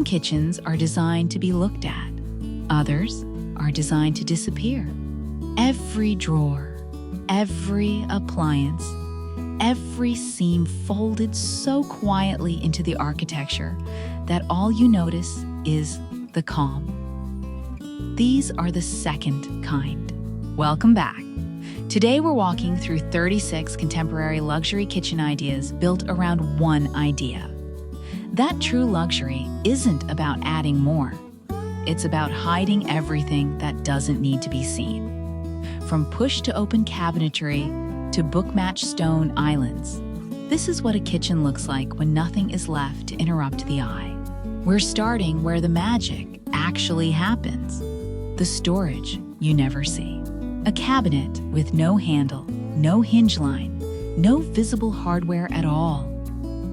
Some kitchens are designed to be looked at. Others are designed to disappear. Every drawer, every appliance, every seam folded so quietly into the architecture that all you notice is the calm. These are the second kind. Welcome back. Today we're walking through 36 contemporary luxury kitchen ideas built around one idea. That true luxury isn't about adding more. It's about hiding everything that doesn't need to be seen. From push-to-open cabinetry to book-matched stone islands, this is what a kitchen looks like when nothing is left to interrupt the eye. We're starting where the magic actually happens. The storage you never see. A cabinet with no handle, no hinge line, no visible hardware at all.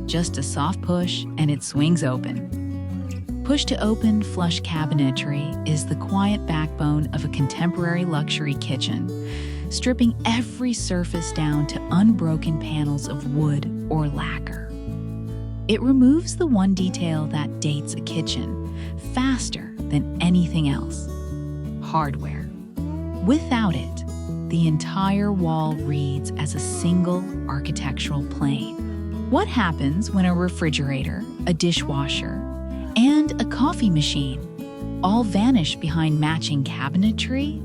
Just a soft push and it swings open. Push-to-open flush cabinetry is the quiet backbone of a contemporary luxury kitchen, stripping every surface down to unbroken panels of wood or lacquer. It removes the one detail that dates a kitchen faster than anything else: hardware. Without it, the entire wall reads as a single architectural plane. What happens when a refrigerator, a dishwasher, and a coffee machine all vanish behind matching cabinetry?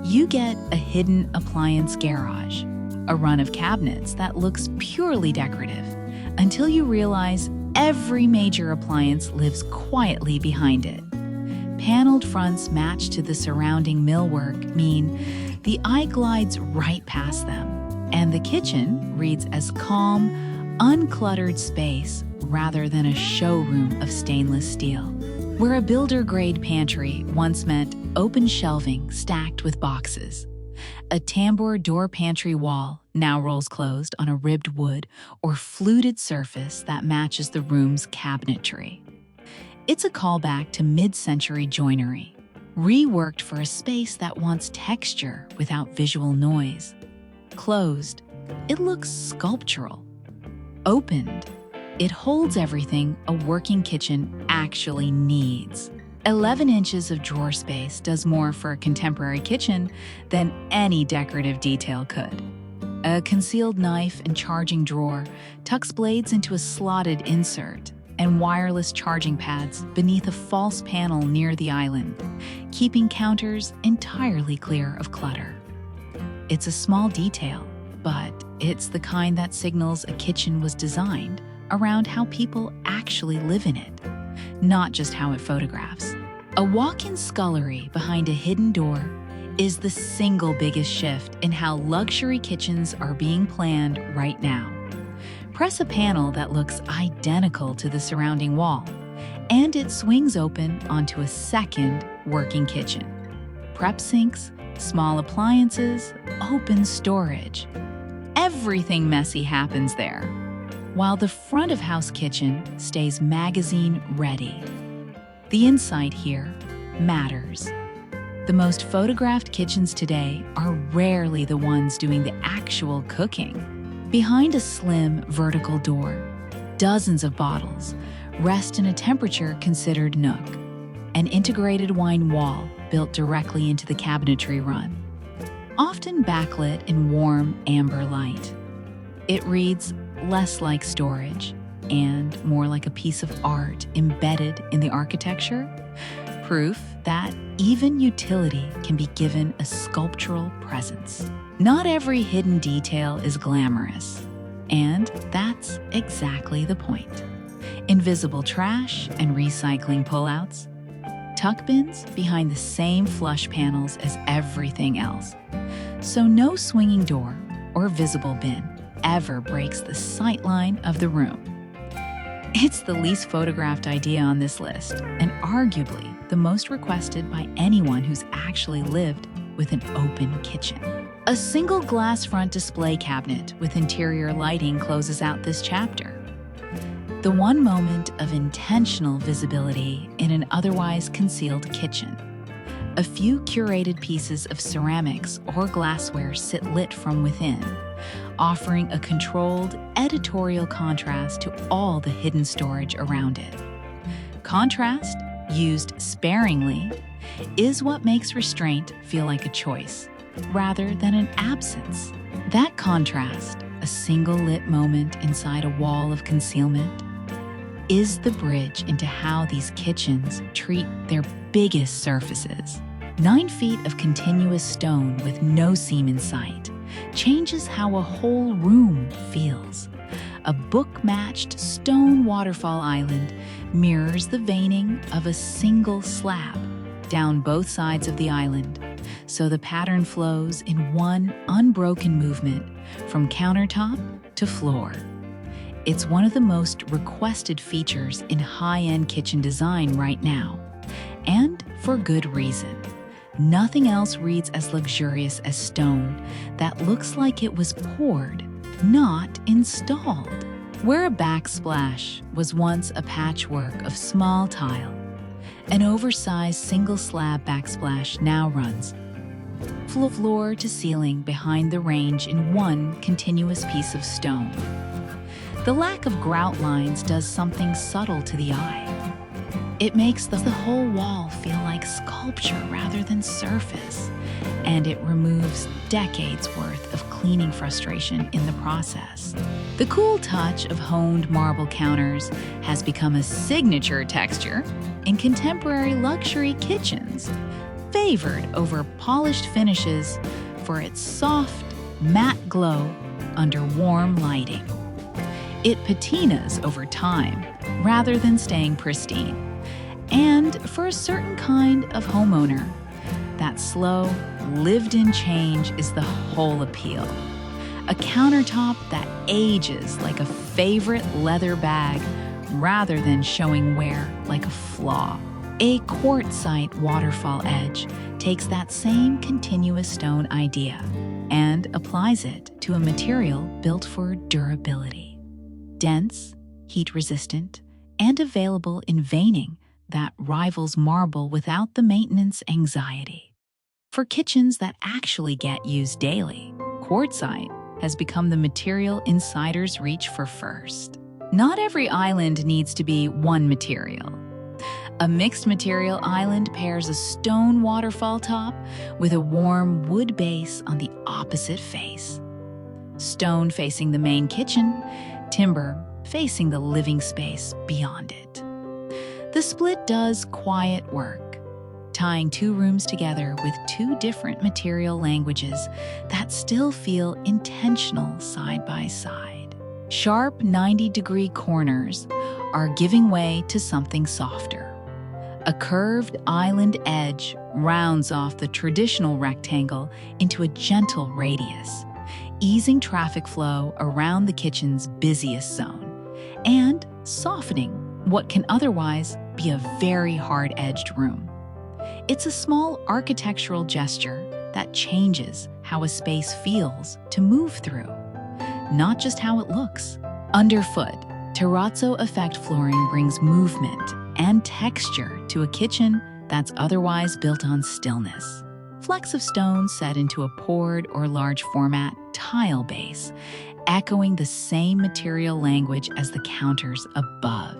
You get a hidden appliance garage, a run of cabinets that looks purely decorative until you realize every major appliance lives quietly behind it. Paneled fronts matched to the surrounding millwork mean the eye glides right past them, and the kitchen reads as calm, uncluttered space rather than a showroom of stainless steel. Where a builder-grade pantry once meant open shelving stacked with boxes, a tambour door pantry wall now rolls closed on a ribbed wood or fluted surface that matches the room's cabinetry. It's a callback to mid-century joinery, reworked for a space that wants texture without visual noise. Closed, it looks sculptural. Opened, it holds everything a working kitchen actually needs. 11 inches of drawer space does more for a contemporary kitchen than any decorative detail could. A concealed knife and charging drawer tucks blades into a slotted insert and wireless charging pads beneath a false panel near the island, keeping counters entirely clear of clutter. It's a small detail, but it's the kind that signals a kitchen was designed around how people actually live in it, not just how it photographs. A walk-in scullery behind a hidden door is the single biggest shift in how luxury kitchens are being planned right now. Press a panel that looks identical to the surrounding wall, and it swings open onto a second working kitchen. Prep sinks, small appliances, open storage. Everything messy happens there, while the front-of-house kitchen stays magazine-ready. The inside here matters. The most photographed kitchens today are rarely the ones doing the actual cooking. Behind a slim, vertical door, dozens of bottles rest in a temperature considered nook, an integrated wine wall built directly into the cabinetry run, often backlit in warm amber light. It reads less like storage and more like a piece of art embedded in the architecture, proof that even utility can be given a sculptural presence. Not every hidden detail is glamorous, and that's exactly the point. Invisible trash and recycling pullouts, tuck bins behind the same flush panels as everything else, so no swinging door or visible bin ever breaks the sightline of the room. It's the least photographed idea on this list, and arguably the most requested by anyone who's actually lived with an open kitchen. A single glass front display cabinet with interior lighting closes out this chapter. The one moment of intentional visibility in an otherwise concealed kitchen. A few curated pieces of ceramics or glassware sit lit from within, offering a controlled editorial contrast to all the hidden storage around it. Contrast, used sparingly, is what makes restraint feel like a choice, rather than an absence. That contrast, a single lit moment inside a wall of concealment, is the bridge into how these kitchens treat their biggest surfaces. 9 feet of continuous stone with no seam in sight changes how a whole room feels. A book-matched stone waterfall island mirrors the veining of a single slab down both sides of the island, so the pattern flows in one unbroken movement from countertop to floor. It's one of the most requested features in high-end kitchen design right now, and for good reason. Nothing else reads as luxurious as stone that looks like it was poured, not installed. Where a backsplash was once a patchwork of small tile, an oversized single-slab backsplash now runs floor to ceiling behind the range in one continuous piece of stone. The lack of grout lines does something subtle to the eye. It makes the whole wall feel like sculpture rather than surface, and it removes decades worth of cleaning frustration in the process. The cool touch of honed marble counters has become a signature texture in contemporary luxury kitchens, favored over polished finishes for its soft, matte glow under warm lighting. It patinas over time rather than staying pristine. And for a certain kind of homeowner, that slow, lived-in change is the whole appeal. A countertop that ages like a favorite leather bag rather than showing wear like a flaw. A quartzite waterfall edge takes that same continuous stone idea and applies it to a material built for durability. Dense, heat-resistant, and available in veining that rivals marble without the maintenance anxiety. For kitchens that actually get used daily, quartzite has become the material insiders reach for first. Not every island needs to be one material. A mixed material island pairs a stone waterfall top with a warm wood base on the opposite face. Stone facing the main kitchen, timber facing the living space beyond it. The split does quiet work, tying 2 rooms together with 2 different material languages that still feel intentional side by side. Sharp 90-degree corners are giving way to something softer. A curved island edge rounds off the traditional rectangle into a gentle radius, easing traffic flow around the kitchen's busiest zone, and softening what can otherwise be a very hard-edged room. It's a small architectural gesture that changes how a space feels to move through, not just how it looks. Underfoot, terrazzo effect flooring brings movement and texture to a kitchen that's otherwise built on stillness. Flecks of stone set into a poured or large format tile base, echoing the same material language as the counters above.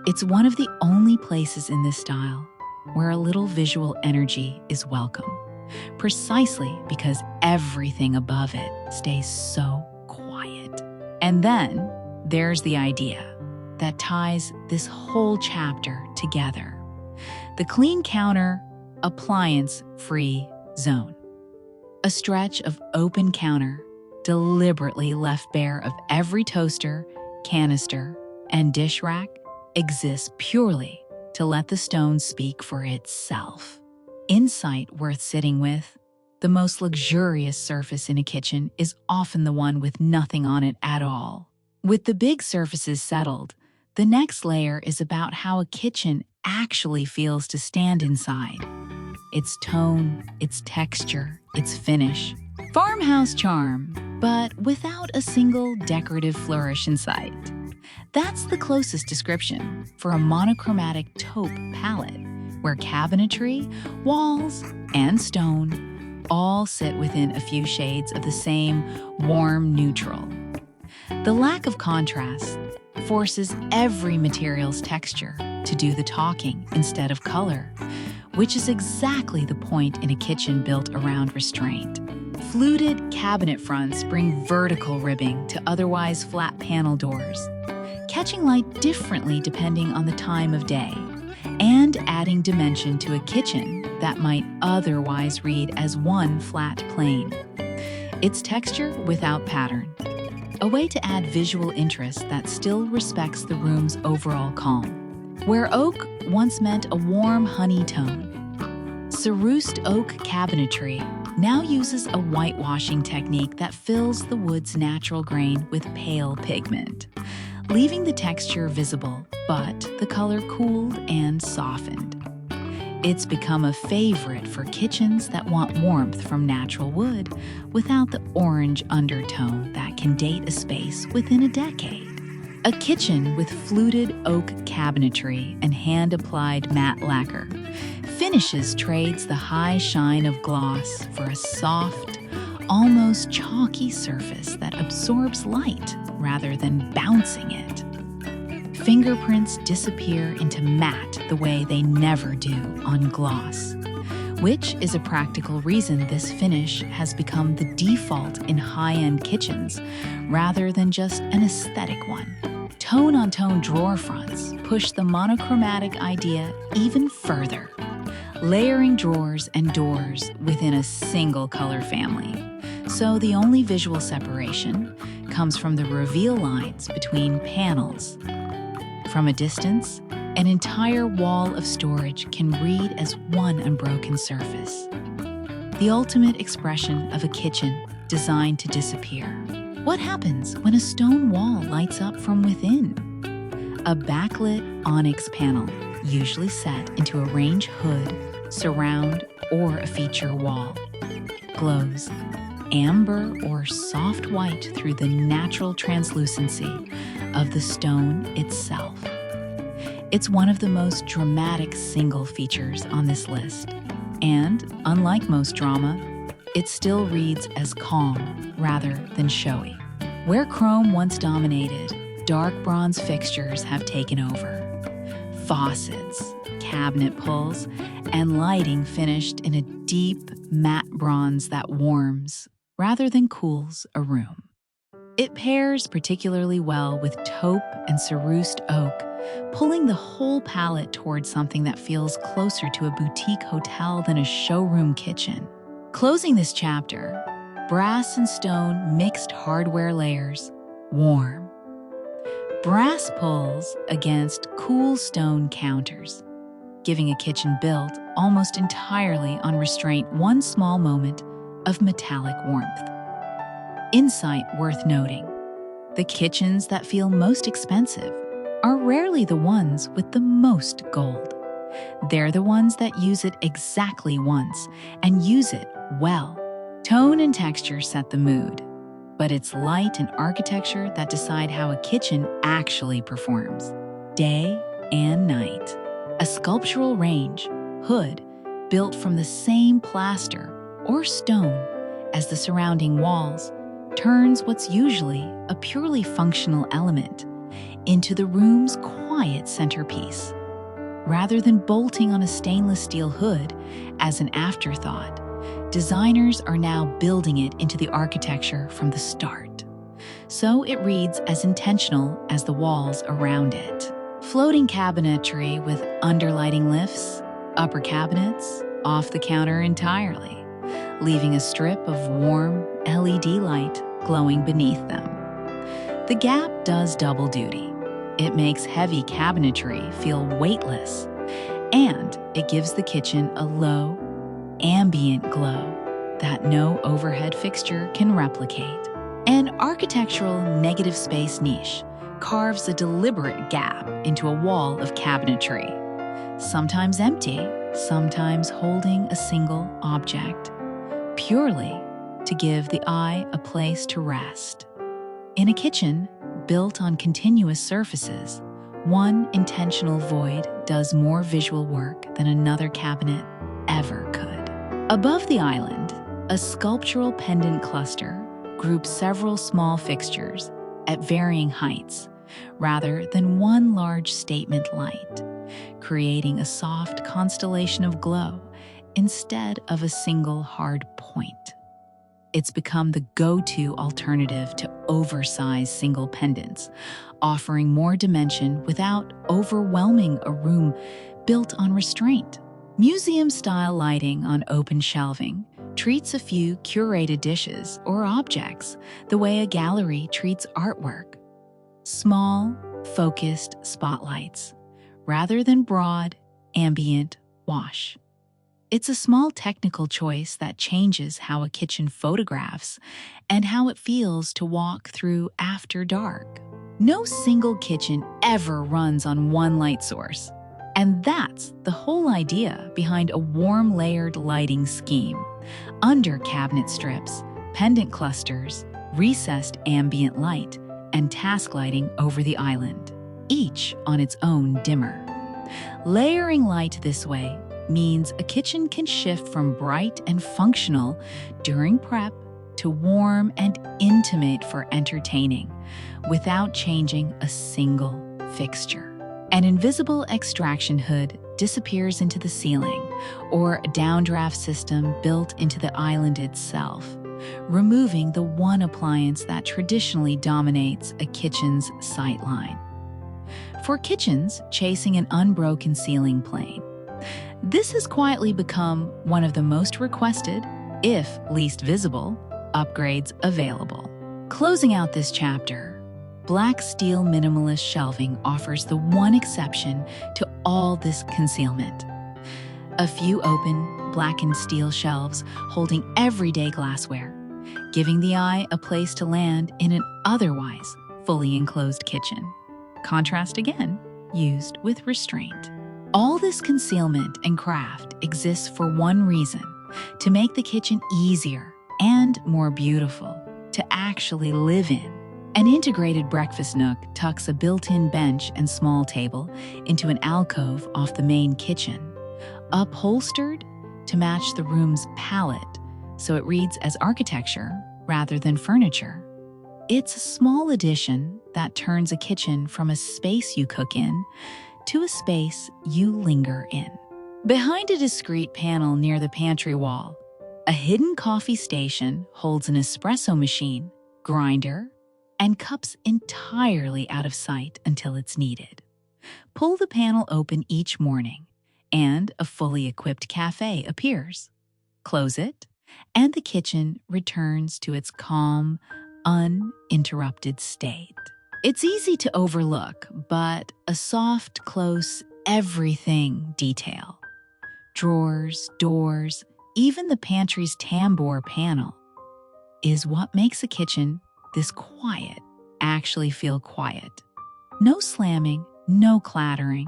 It's one of the only places in this style where a little visual energy is welcome, precisely because everything above it stays so quiet. And then there's the idea that ties this whole chapter together: the clean counter, appliance-free zone. A stretch of open counter, deliberately left bare of every toaster, canister, and dish rack, exists purely to let the stone speak for itself. Insight worth sitting with. The most luxurious surface in a kitchen is often the one with nothing on it at all. With the big surfaces settled, the next layer is about how a kitchen actually feels to stand inside. Its tone, its texture, its finish. Farmhouse charm, but without a single decorative flourish in sight. That's the closest description for a monochromatic taupe palette, where cabinetry, walls, and stone all sit within a few shades of the same warm neutral. The lack of contrast forces every material's texture to do the talking instead of color, which is exactly the point in a kitchen built around restraint. Fluted cabinet fronts bring vertical ribbing to otherwise flat panel doors, catching light differently depending on the time of day, and adding dimension to a kitchen that might otherwise read as one flat plane. It's texture without pattern, a way to add visual interest that still respects the room's overall calm. Where oak once meant a warm honey tone, Saroost oak cabinetry now uses a whitewashing technique that fills the wood's natural grain with pale pigment, leaving the texture visible, but the color cooled and softened. It's become a favorite for kitchens that want warmth from natural wood without the orange undertone that can date a space within a decade. A kitchen with fluted oak cabinetry and hand-applied matte lacquer finishes trades the high shine of gloss for a soft, almost chalky surface that absorbs light rather than bouncing it. Fingerprints disappear into matte the way they never do on gloss, which is a practical reason this finish has become the default in high-end kitchens rather than just an aesthetic one. Tone-on-tone drawer fronts push the monochromatic idea even further, layering drawers and doors within a single color family. So the only visual separation comes from the reveal lines between panels. From a distance, an entire wall of storage can read as one unbroken surface. The ultimate expression of a kitchen designed to disappear. What happens when a stone wall lights up from within? A backlit onyx panel, usually set into a range hood, surround, or a feature wall, glows amber or soft white through the natural translucency of the stone itself. It's one of the most dramatic single features on this list, and unlike most drama, it still reads as calm rather than showy. Where chrome once dominated, dark bronze fixtures have taken over. Faucets, cabinet pulls, and lighting finished in a deep matte bronze that warms rather than cools a room. It pairs particularly well with taupe and Saroost oak, pulling the whole palette towards something that feels closer to a boutique hotel than a showroom kitchen. Closing this chapter, brass and stone mixed hardware layers, warm. Brass pulls against cool stone counters, giving a kitchen built almost entirely on restraint one small moment of metallic warmth. Insight worth noting: the kitchens that feel most expensive are rarely the ones with the most gold. They're the ones that use it exactly once and use it well. Tone and texture set the mood, but it's light and architecture that decide how a kitchen actually performs, day and night. A sculptural range, hood, built from the same plaster or stone as the surrounding walls, turns what's usually a purely functional element into the room's quiet centerpiece. Rather than bolting on a stainless steel hood as an afterthought, designers are now building it into the architecture from the start. So it reads as intentional as the walls around it. Floating cabinetry with underlighting lifts, upper cabinets, off the counter entirely, leaving a strip of warm LED light glowing beneath them. The gap does double duty. It makes heavy cabinetry feel weightless, and it gives the kitchen a low, ambient glow that no overhead fixture can replicate. An architectural negative space niche carves a deliberate gap into a wall of cabinetry, sometimes empty, sometimes holding a single object, purely to give the eye a place to rest. In a kitchen built on continuous surfaces, one intentional void does more visual work than another cabinet ever could. Above the island, a sculptural pendant cluster groups several small fixtures at varying heights, rather than one large statement light, creating a soft constellation of glow instead of a single hard point. It's become the go-to alternative to oversized single pendants, offering more dimension without overwhelming a room built on restraint. Museum-style lighting on open shelving treats a few curated dishes or objects the way a gallery treats artwork. Small, focused spotlights, rather than broad, ambient wash. It's a small technical choice that changes how a kitchen photographs and how it feels to walk through after dark. No single kitchen ever runs on one light source, and that's the whole idea behind a warm layered lighting scheme. Under cabinet strips, pendant clusters, recessed ambient light, and task lighting over the island, each on its own dimmer. Layering light this way means a kitchen can shift from bright and functional during prep to warm and intimate for entertaining without changing a single fixture. An invisible extraction hood disappears into the ceiling, or a downdraft system built into the island itself, removing the one appliance that traditionally dominates a kitchen's sightline. For kitchens chasing an unbroken ceiling plane, this has quietly become one of the most requested, if least visible, upgrades available. Closing out this chapter, black steel minimalist shelving offers the one exception to all this concealment. A few open, blackened steel shelves holding everyday glassware, giving the eye a place to land in an otherwise fully enclosed kitchen. Contrast again, used with restraint. All this concealment and craft exists for one reason: to make the kitchen easier and more beautiful to actually live in. An integrated breakfast nook tucks a built-in bench and small table into an alcove off the main kitchen, upholstered to match the room's palette so it reads as architecture rather than furniture. It's a small addition that turns a kitchen from a space you cook in to a space you linger in. Behind a discreet panel near the pantry wall, a hidden coffee station holds an espresso machine, grinder, and cups entirely out of sight until it's needed. Pull the panel open each morning, and a fully equipped cafe appears. Close it, and the kitchen returns to its calm, uninterrupted state. It's easy to overlook, but a soft, close, everything detail. Drawers, doors, even the pantry's tambour panel is what makes a kitchen this quiet actually feel quiet. No slamming, no clattering,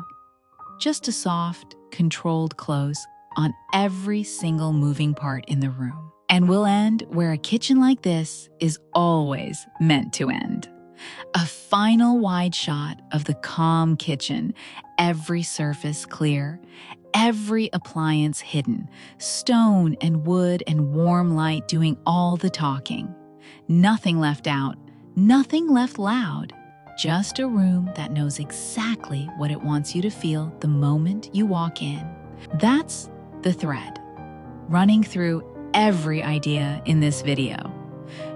just a soft, controlled close on every single moving part in the room. And we'll end where a kitchen like this is always meant to end. A final wide shot of the calm kitchen, every surface clear, every appliance hidden, stone and wood and warm light doing all the talking. Nothing left out, nothing left loud, just a room that knows exactly what it wants you to feel the moment you walk in. That's the thread running through every idea in this video.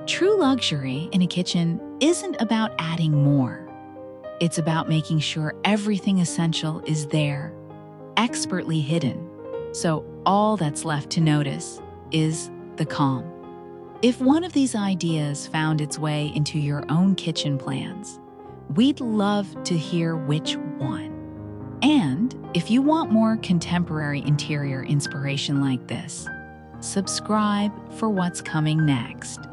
True luxury in a kitchen isn't about adding more. It's about making sure everything essential is there, expertly hidden, so all that's left to notice is the calm. If one of these ideas found its way into your own kitchen plans, we'd love to hear which one. And if you want more contemporary interior inspiration like this, subscribe for what's coming next.